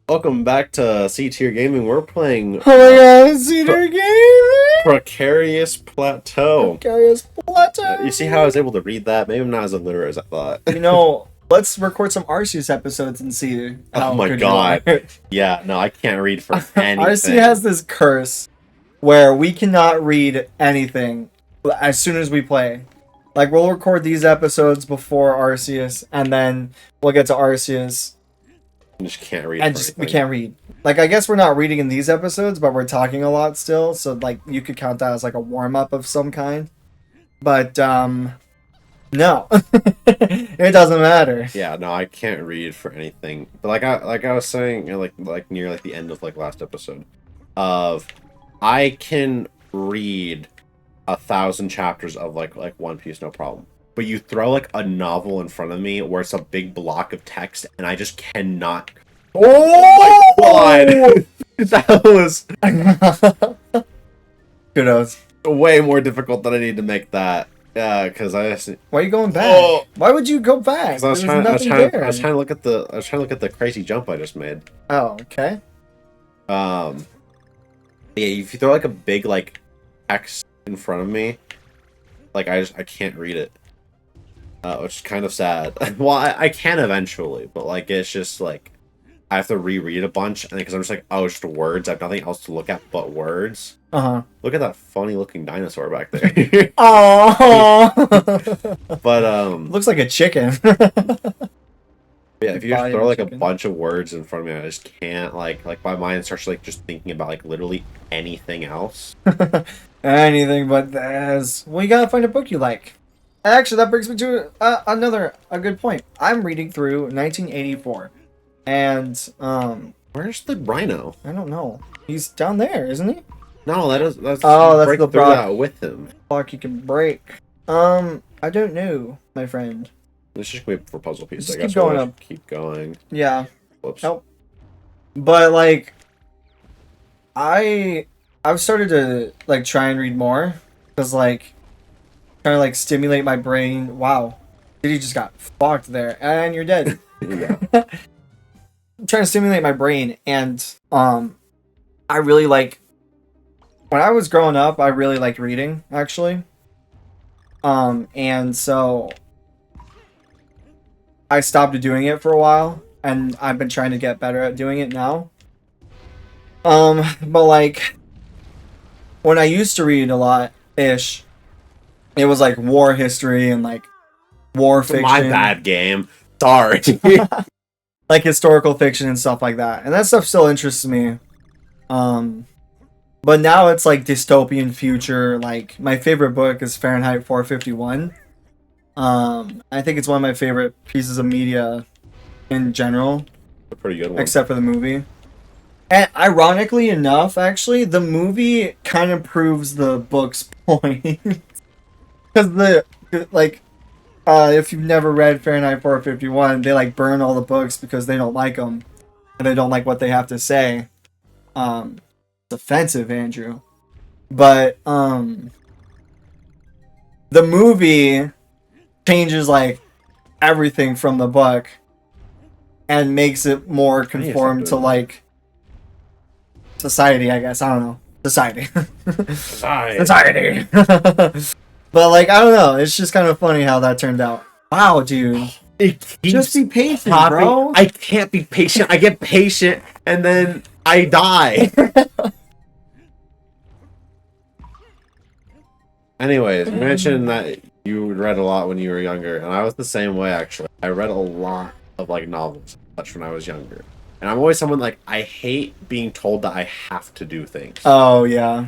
Welcome back to C Tier Gaming. We're playing Oh my god, Cedar Game! Precarious Plateau. Precarious Plateau! You see how I was able to read that? Maybe I'm not as illiterate as I thought. Let's record some Arceus episodes and see how Oh my good god. you are. Yeah, no, I can't read for anything. Arceus has this curse where we cannot read anything as soon as we play. Like, we'll record these episodes before Arceus, and then we'll get to Arceus, I just can't read and for just, we anything. can't read. Like, I guess we're not reading in these episodes, but we're talking a lot still, so, like, you could count that as, like, a warm-up of some kind. But, no. It doesn't matter. Yeah, no, I can't read for anything. But like I was saying, like near the end of last episode, I can read 1,000 chapters of like One Piece, no problem. But you throw like a novel in front of me where it's a big block of text, and I just cannot. Oh my god! That was kudos. way more difficult than I need to make that. Yeah, because I just. Why are you going back? Oh. Why would you go back? I was There trying to look at the crazy jump I just made. Oh, okay. Yeah, if you throw like a big like X in front of me, like I can't read it, which is kind of sad. Well, I can eventually, but like it's just like I have to reread a bunch, and because I'm just like, oh, it's just words. I have nothing else to look at but words. Look at that funny looking dinosaur back there. Oh. But Looks like a chicken. yeah, if you just throw like a bunch of words in front of me, I just can't like my mind starts like just thinking about like literally anything else. Anything but this. Well, you gotta find a book you like. Actually, that brings me to a good point. I'm reading through 1984, and Where's the rhino? I don't know. He's down there, isn't he? No, that's Oh, that's break the through block. that with him. Block you can break. I don't know, my friend. Let's just wait for puzzle pieces. Just I guess keep going we'll up. Keep going. Yeah. Whoops. Nope. But like, I've started to like try and read more because like trying to like stimulate my brain. Wow, Diddy just got fucked there, and you're dead. Yeah. I'm trying to stimulate my brain, and I really like. When I was growing up, I really liked reading actually. And so I stopped doing it for a while, and I've been trying to get better at doing it now. But like, when I used to read a lot-ish, it was like war history and like war fiction. My bad game. Sorry. Like historical fiction and stuff like that. And that stuff still interests me. But now it's like dystopian future. Like, my favorite book is Fahrenheit 451. I think it's one of my favorite pieces of media in general. A pretty good one. Except for the movie. And ironically enough, actually, the movie kind of proves the book's point. Because if you've never read Fahrenheit 451, they like burn all the books because they don't like them. And they don't like what they have to say. It's offensive, Andrew. But, the movie changes like everything from the book and makes it more conform to like society, I guess. I don't know. Society. Society. But like, I don't know. It's just kind of funny how that turned out. Wow, dude. Just be patient, bro. I can't be patient. I get patient and then I die. Anyways, you mentioned that you read a lot when you were younger, and I was the same way actually. I read a lot of like novels much when I was younger. And I'm always someone like I hate being told that I have to do things. Oh yeah.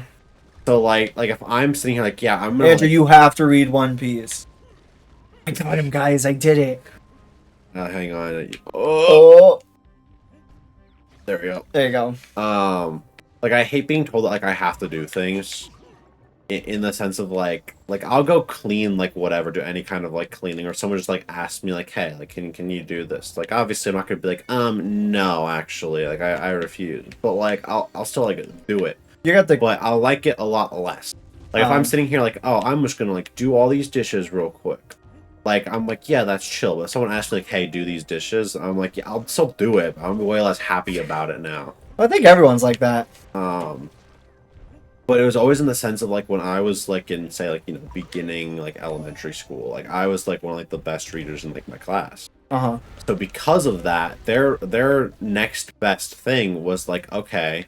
So like if I'm sitting here like, yeah, I'm gonna Andrew, you have to read One Piece. I got him, guys. I did it. Hang on. Oh. There we go. There you go. Like I hate being told that like I have to do things. In the sense of like I'll go clean like whatever, do any kind of like cleaning, or someone just like asks me like, hey, like can you do this? Like obviously I'm not gonna be like no, actually, like I refuse, but like I'll still like do it. You got the But I'll like it a lot less. Like if I'm sitting here like, oh, I'm just gonna like do all these dishes real quick, like, I'm like, yeah, that's chill. But if someone asks me, like, hey, do these dishes, I'm like, yeah, I'll still do it. But I'm way less happy about it now. I think everyone's like that. But it was always in the sense of, like, when I was, like, in, say, like, you know, beginning, like, elementary school, like, I was, like, one of, like, the best readers in, like, my class. Uh-huh. So because of that, their next best thing was, like, okay,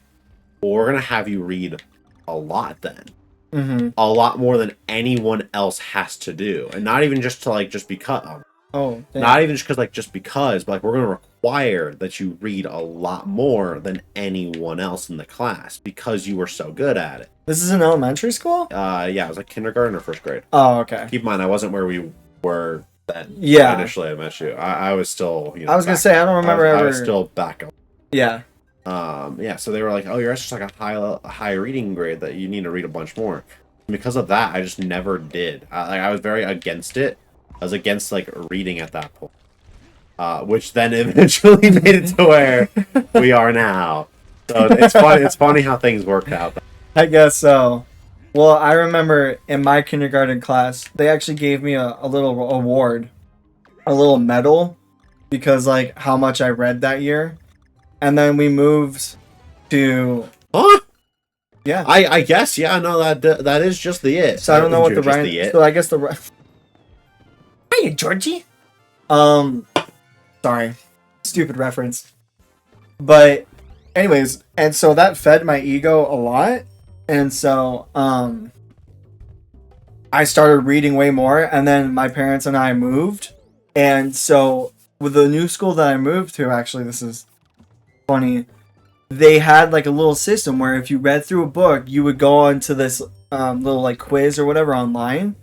well, we're gonna have you read a lot then. Mm-hmm. A lot more than anyone else has to do. And not even just to, like, just because. Oh, damn. Not even just because, like, just because, but, like, we're gonna require that you read a lot more than anyone else in the class because you were so good at it. This is in elementary school? Yeah, it was like kindergarten or first grade. Oh, okay. Keep in mind, I wasn't where we were then. Yeah. Initially, I met you. I was still, you know. I was gonna say, I don't remember I ever. was still back up. Yeah. Yeah, so they were like, oh, you're just like a high reading grade that you need to read a bunch more. And because of that, I just never did. I was very against it. I was against, like, reading at that point. Which then eventually made it to where we are now. So it's funny how things worked out. I guess so. Well, I remember in my kindergarten class, they actually gave me a little award, a little medal, because, like, how much I read that year. And then we moved to... Huh? Yeah. I guess, yeah, no, that is just the it. So I don't know what the right... So I guess the right... Hey, Georgie! Sorry. Stupid reference. But, anyways, and so that fed my ego a lot. And so, I started reading way more, and then my parents and I moved. And so, with the new school that I moved to, actually, this is funny, they had, like, a little system where if you read through a book, you would go on to this little, like, quiz or whatever online,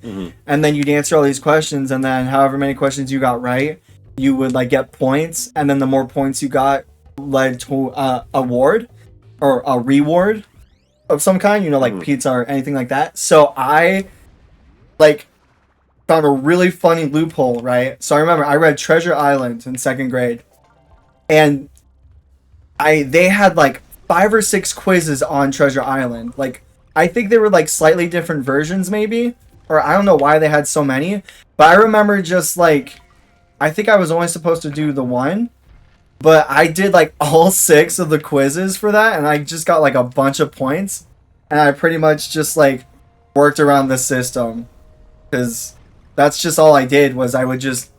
and then you'd answer all these questions, and then however many questions you got right, you would, like, get points, and then the more points you got led to award or a reward of some kind, you know, like pizza or anything like that. So I, like, found a really funny loophole, right? So I remember I read Treasure Island in 2nd grade, and they had, like, 5 or 6 quizzes on Treasure Island. Like, I think they were, like, slightly different versions, maybe, or I don't know why they had so many, but I remember just, like, I think I was only supposed to do the one, but I did, like, all 6 of the quizzes for that, and I just got, like, a bunch of points, and I pretty much just, like, worked around the system, because that's just all I did, was I would just,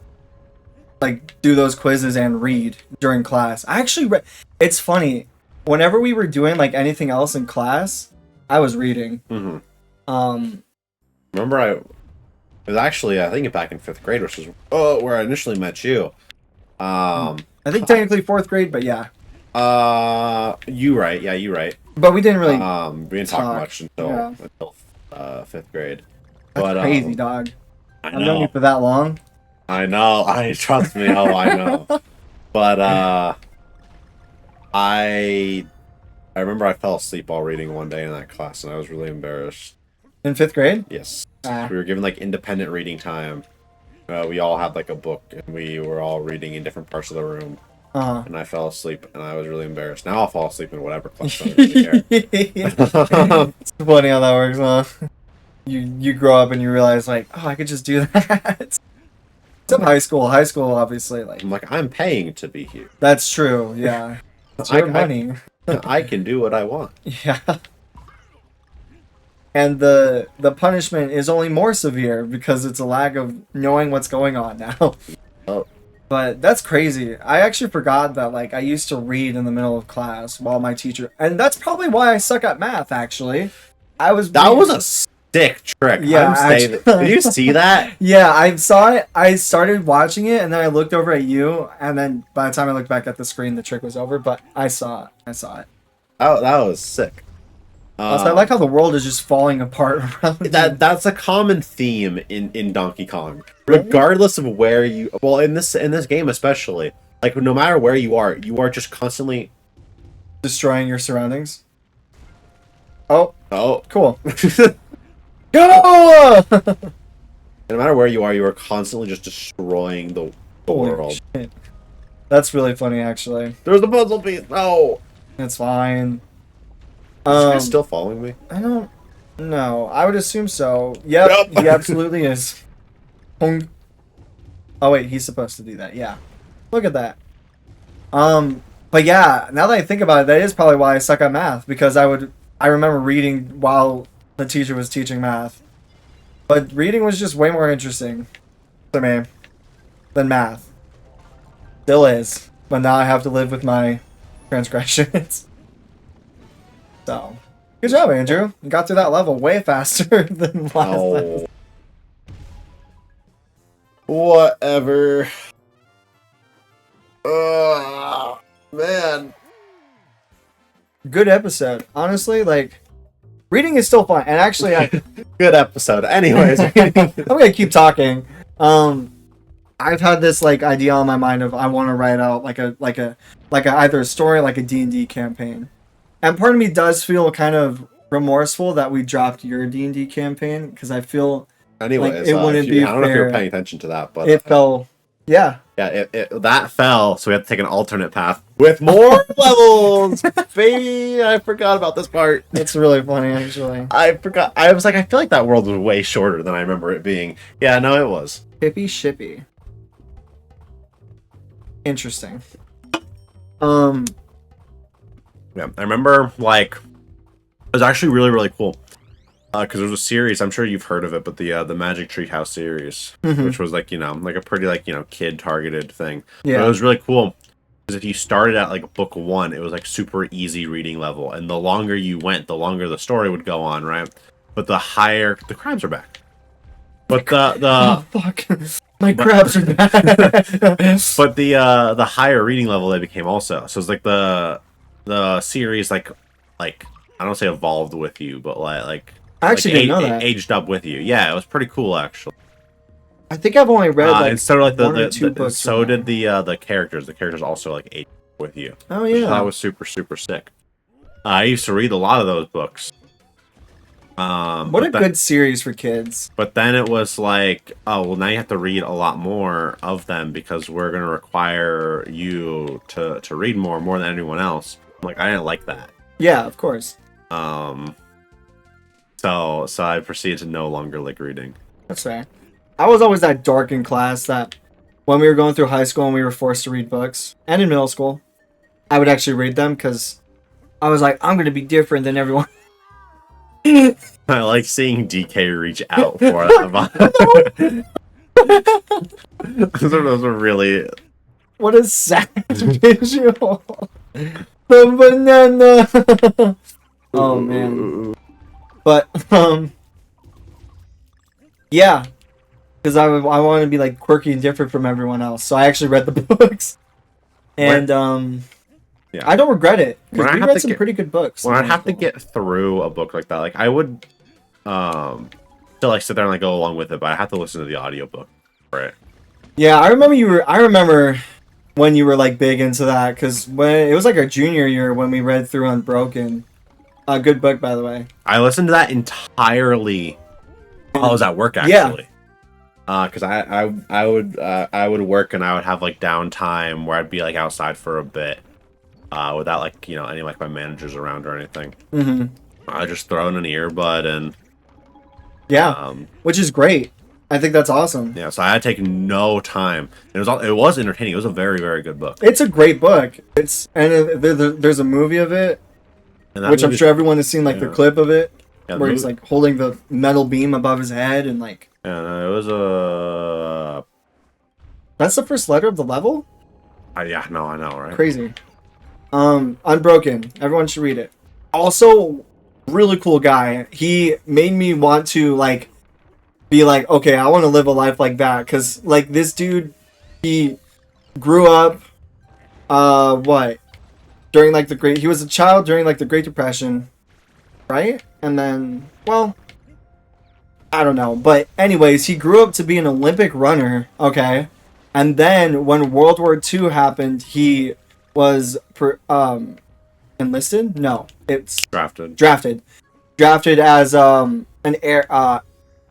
like, do those quizzes and read during class. I actually it's funny, whenever we were doing, like, anything else in class, I was reading. Remember, it was actually, I think, back in 5th grade, which is where I initially met you. I think technically 4th grade, but yeah. You right. Yeah, you right. But we didn't really we didn't talk much until 5th grade. That's crazy, dog. I know. I've known you for that long. I know. Trust me. Oh, I know. But I remember I fell asleep while reading one day in that class, and I was really embarrassed. In 5th grade? Yes. We were given, like, independent reading time. We all had, like, a book, and we were all reading in different parts of the room. And I fell asleep, and I was really embarrassed. Now I'll fall asleep in whatever class. I don't really care. It's funny how that works, huh? You grow up and you realize, like, oh, I could just do that. Except high school. High school, obviously, like... I'm like, I'm paying to be here. That's true, yeah. It's your money. I can do what I want. Yeah. And the punishment is only more severe because it's a lack of knowing what's going on now. Oh. But that's crazy. I actually forgot that, like, I used to read in the middle of class while my teacher... And that's probably why I suck at math, actually. That was a sick trick. Yeah, did you see that? Yeah, I saw it. I started watching it, and then I looked over at you, and then by the time I looked back at the screen, the trick was over, but I saw it. Oh, that was sick. Also, I like how the world is just falling apart around you. That's a common theme in Donkey Kong. Really? Regardless of where you... Well, in this game especially, like, no matter where you are just constantly... Destroying your surroundings? Oh, cool. Go! No matter where you are constantly just destroying the world. Shit. That's really funny, actually. There's the puzzle piece. No! It's fine. Is this guy still following me? I don't know. I would assume so. Yep. He absolutely is. Oh wait, he's supposed to do that. Yeah. Look at that. But yeah, now that I think about it, that is probably why I suck at math, because I remember reading while the teacher was teaching math. But reading was just way more interesting to me than math. Still is. But now I have to live with my transgressions. So, good job, Andrew. You got through that level way faster than last time. Whatever. Man. Good episode. Honestly, like, reading is still fun. And actually, Good episode. Anyways. I'm gonna keep talking. I've had this like idea on my mind of I want to write out like a either a story, like a D&D campaign. And part of me does feel kind of remorseful that we dropped your D&D campaign, because I feel Anyways, like it wouldn't be I don't know if you were fair. paying attention to that, but It fell. Yeah. yeah, that fell, so we had to take an alternate path with more levels. Baby, I forgot about this part. It's really funny, actually. I forgot. I was like, I feel like that world was way shorter than I remember it being. Yeah, no, it was. Hippy shippy. Interesting. Yeah, I remember, like, it was actually really, really cool. Because there was a series, I'm sure you've heard of it, but the Magic Treehouse series, which was, like, like a pretty, like, kid-targeted thing. Yeah. But it was really cool. Because if you started at, like, book 1, it was, like, super easy reading level. And the longer you went, the longer the story would go on, right? But the higher... The crimes are back. But Oh, fuck. My crabs are back. But the higher reading level they became also. So it's like the series like I don't say evolved with you, but like I actually didn't know that. Aged up with you. Yeah, it was pretty cool actually. I think I've only read like and so like one or two books. So did the characters. The characters also like aged with you. Oh yeah, that was super sick. I used to read a lot of those books. What a good series for kids. But then it was like, oh, well, now you have to read a lot more of them because we're going to require you to read more than anyone else. I'm like, I didn't like that. Yeah, of course. So I proceeded to no longer like reading. That's fair. I was always that dork in class that when we were going through high school and we were forced to read books, and in middle school, I would actually read them because I was like, I'm going to be different than everyone. I like seeing DK reach out for that. those are really... What a sad visual. The banana. Oh man. But yeah, because I wanted to be like quirky and different from everyone else, so I actually read the books, and yeah, I don't regret it because we read some pretty good books. When I'd have to get through a book like that, like I would still like sit there and like go along with it, but I have to listen to the audiobook for it. Yeah, I remember when you were like big into that, because when it was like our junior year when we read through Unbroken. A good book, by the way. I listened to that entirely while I was at work, actually. Yeah. Because I would work and I would have like downtime where I'd be like outside for a bit, without like any like my managers around or anything. Mm-hmm. I just throw in an earbud and yeah, which is great. I think that's awesome. Yeah, so I had to take no time. It was entertaining. It was a very, very good book. It's a great book. There's a movie of it. Which I'm sure everyone has seen, like, the clip of it, where he's, like, holding the metal beam above his head, and, like... Yeah, it was a... That's the first letter of the level? Yeah, no, I know, right? Crazy. Unbroken. Everyone should read it. Also, really cool guy. He made me want to, like, be like, okay, I want to live a life like that, because, like, this dude, he grew up, during, like, he was a child during, like, the Great Depression, right? And then, well, I don't know. But anyways, he grew up to be an Olympic runner, okay? And then, when World War II happened, he was, enlisted? No, it's... Drafted as, an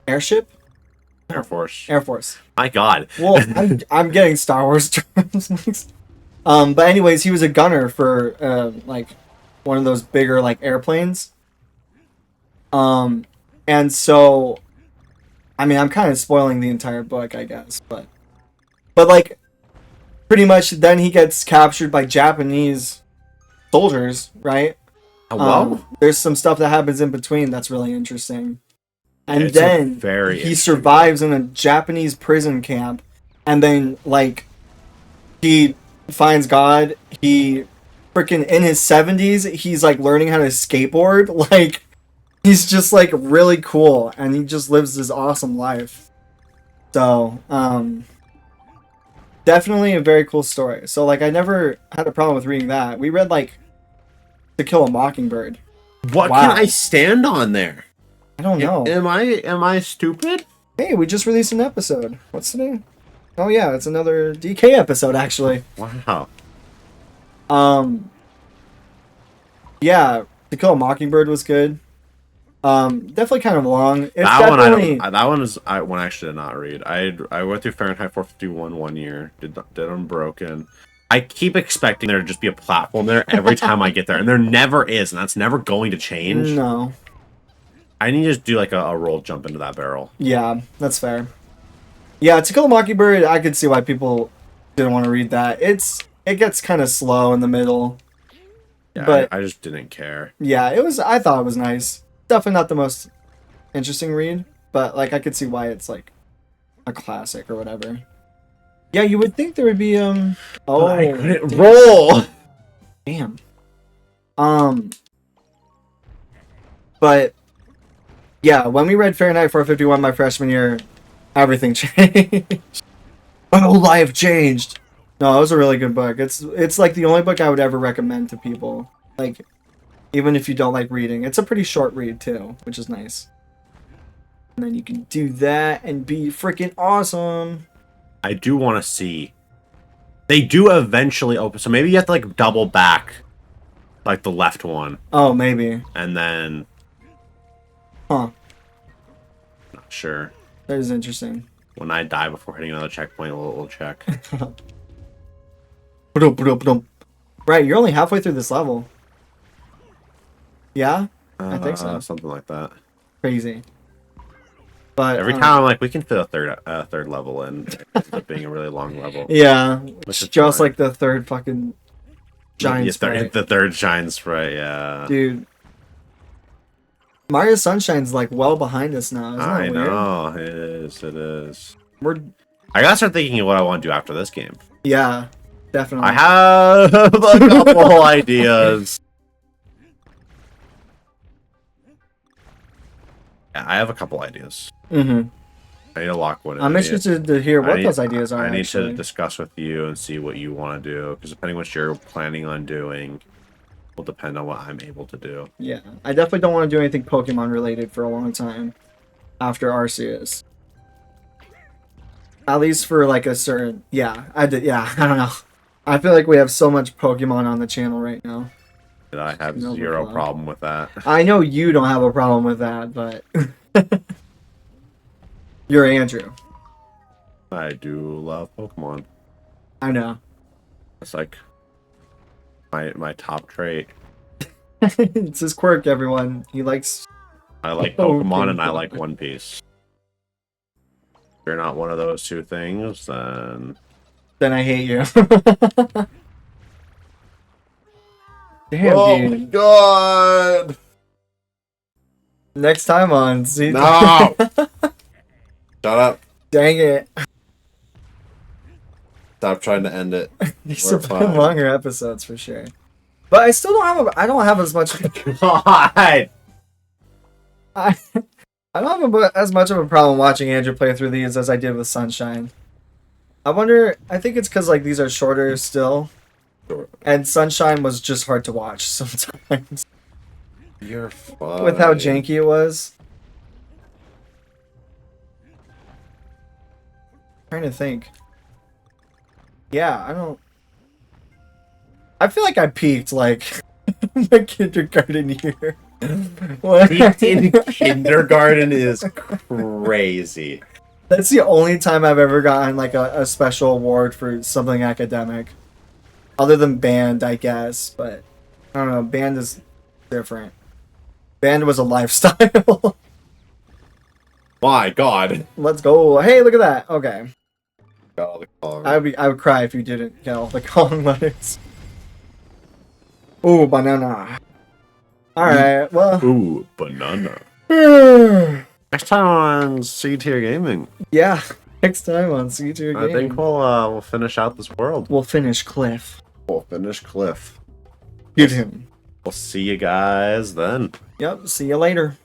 airship? Air Force. Air Force. My God. Well, I'm getting Star Wars terms mixed. But anyways, he was a gunner for, like, one of those bigger, like, airplanes. And so, I mean, I'm kind of spoiling the entire book, I guess, but But like, pretty much, then he gets captured by Japanese soldiers, right? Well, There's some stuff that happens in between that's really interesting. And it's a then very he interesting survives in a Japanese prison camp, and then like he finds God. He freaking in his 70s, he's like learning how to skateboard. Like he's just like really cool, and he just lives this awesome life. So, definitely a very cool story. So like I never had a problem with reading that. We read like To Kill a Mockingbird. What Wow. can I stand on there? I don't know. Am I stupid? Hey, we just released an episode. What's the name? Oh yeah, it's another DK episode actually. Wow. Yeah, To Kill a Mockingbird was good. Definitely kind of long. It's That one definitely... that one is one I actually did not read. I went through Fahrenheit 451 one year. Did Unbroken. I keep expecting there to just be a platform there every time I get there, and there never is, and that's never going to change. No. I need to just do like a roll jump into that barrel. Yeah, that's fair. Yeah, To Kill a Mockingbird, I could see why people didn't want to read that. It gets kind of slow in the middle. Yeah, but I just didn't care. Yeah, I thought it was nice. Definitely not the most interesting read, but like I could see why it's like a classic or whatever. Yeah, you would think there would be Oh, I couldn't roll. Damn. But yeah, when we read Fahrenheit 451 my freshman year, everything changed. My whole life changed. No, it was a really good book. It's like the only book I would ever recommend to people. Like, even if you don't like reading. It's a pretty short read too, which is nice. And then you can do that and be freaking awesome. I do want to see. They do eventually open, so maybe you have to like double back, like the left one. Oh, maybe. And then. Huh. Not sure. That is interesting. When I die before hitting another checkpoint, we'll check. Right, you're only halfway through this level. Yeah? I think so. Something like that. Crazy. But every time I'm like, we can fit a third level in. It ends up being a really long level. Yeah. Which is Just fine. like the third fucking giant sprite. The third giant sprite, yeah. Dude. Mario Sunshine's like well behind us now. Isn't that I weird? know. It is. I gotta start thinking of what I want to do after this game. Yeah, definitely. I have a couple ideas. Yeah, I have a couple ideas. Mm-hmm. I need to lock one in. I'm interested to hear what those ideas are. I need actually. to discuss with you and see what you want to do, because depending on what you're planning on doing will depend on what I'm able to do. Yeah, I definitely don't want to do anything Pokemon related for a long time after Arceus. At least for like a certain... Yeah, I don't know. I feel like we have so much Pokemon on the channel right now. And I have No zero problem. problem with that. I know you don't have a problem with that, but... You're Andrew. I do love Pokemon. I know. It's like my top trait. It's his quirk, everyone. He likes... I like Pokemon and I like One Piece. If you're not one of those two things, then... Then I hate you. Damn, oh dude. my god! Next time on... See? No! Shut up. Dang it. Stop trying to end it. These We're have been fine. longer episodes for sure. But I still I don't have as much... God! I don't have as much of a problem watching Andrew play through these as I did with Sunshine. I think it's because like these are shorter still. And Sunshine was just hard to watch sometimes. You're fine. With how janky it was. Trying to think. Yeah, I feel like I peaked like my kindergarten year. Peaked in kindergarten is crazy. That's the only time I've ever gotten like a special award for something academic. Other than band, I guess, but I don't know, band is different. Band was a lifestyle. My God. Let's go. Hey, look at that. Okay. Got all the Kong. I would cry if you didn't get all the Kong letters. Ooh, banana. Alright, well. Ooh, banana. Next time on C Tier Gaming. Yeah, next time on C Tier Gaming. I think we'll finish out this world. We'll finish Cliff. We'll finish Cliff. Get him. We'll see you guys then. Yep, see you later.